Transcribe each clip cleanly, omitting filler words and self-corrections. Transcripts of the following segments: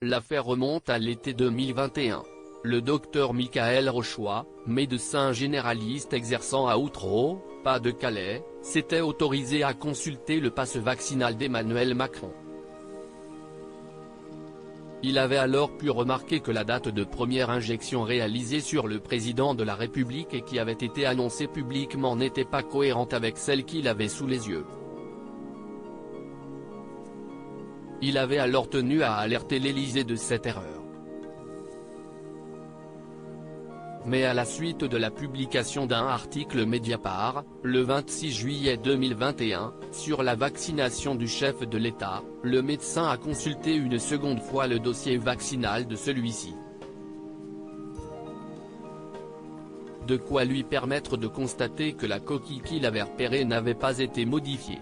L'affaire remonte à l'été 2021. Le docteur Michael Rochois, médecin généraliste exerçant à Outreau, Pas-de-Calais, s'était autorisé à consulter le passe vaccinal d'Emmanuel Macron. Il avait alors pu remarquer que la date de première injection réalisée sur le président de la République et qui avait été annoncée publiquement n'était pas cohérente avec celle qu'il avait sous les yeux. Il avait alors tenu à alerter l'Élysée de cette erreur. Mais à la suite de la publication d'un article Mediapart, le 26 juillet 2021, sur la vaccination du chef de l'État, le médecin a consulté une seconde fois le dossier vaccinal de celui-ci. De quoi lui permettre de constater que la coquille qu'il avait repérée n'avait pas été modifiée.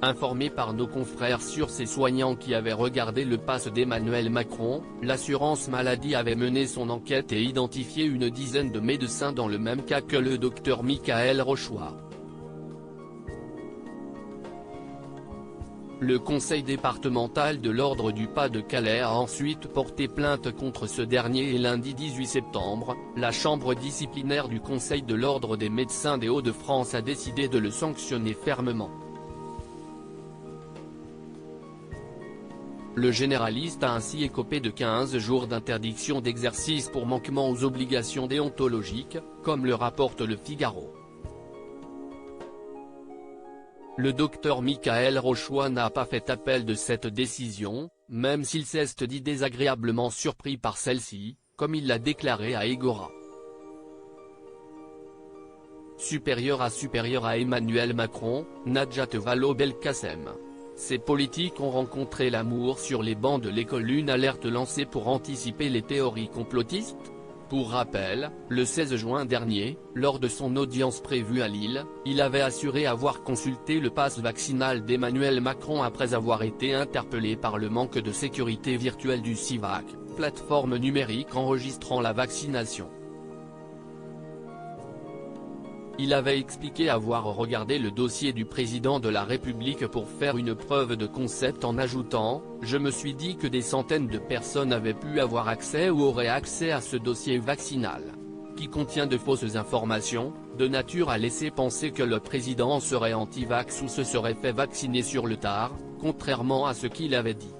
Informé par nos confrères sur ces soignants qui avaient regardé le pass d'Emmanuel Macron, l'assurance maladie avait mené son enquête et identifié une dizaine de médecins dans le même cas que le docteur Michael Rochois. Le conseil départemental de l'Ordre du Pas-de-Calais a ensuite porté plainte contre ce dernier et lundi 18 septembre, la chambre disciplinaire du Conseil de l'Ordre des médecins des Hauts-de-France a décidé de le sanctionner fermement. Le généraliste a ainsi écopé de 15 jours d'interdiction d'exercice pour manquement aux obligations déontologiques, comme le rapporte Le Figaro. Le docteur Michael Rochois n'a pas fait appel de cette décision, même s'il s'est dit désagréablement surpris par celle-ci, comme il l'a déclaré à Agora. Supérieur à Emmanuel Macron, Najat Vallaud-Belkacem. Ces politiques ont rencontré l'amour sur les bancs de l'école, une alerte lancée pour anticiper les théories complotistes. Pour rappel, le 16 juin dernier, lors de son audience prévue à Lille, il avait assuré avoir consulté le pass vaccinal d'Emmanuel Macron après avoir été interpellé par le manque de sécurité virtuelle du Civac, plateforme numérique enregistrant la vaccination. Il avait expliqué avoir regardé le dossier du président de la République pour faire une preuve de concept en ajoutant « Je me suis dit que des centaines de personnes avaient pu avoir accès ou auraient accès à ce dossier vaccinal, qui contient de fausses informations, de nature à laisser penser que le président serait anti-vax ou se serait fait vacciner sur le tard, contrairement à ce qu'il avait dit ».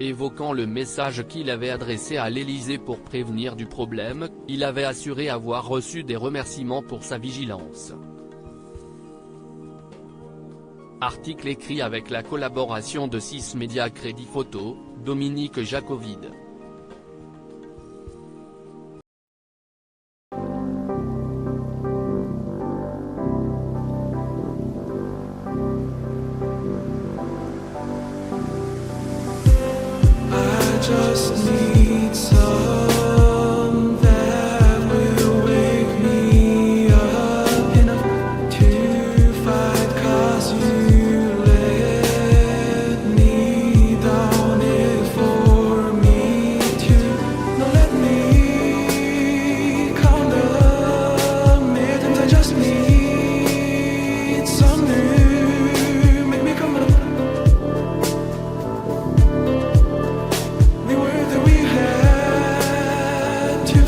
Évoquant le message qu'il avait adressé à l'Élysée pour prévenir du problème, il avait assuré avoir reçu des remerciements pour sa vigilance. Article écrit avec la collaboration de 6 médias Crédit Photo, Dominique Jacovide. Just need some that will wake me up enough to fight, 'cause you let me down it for me to not let me count the minutes. I just need some new, make me come up. We were that we had to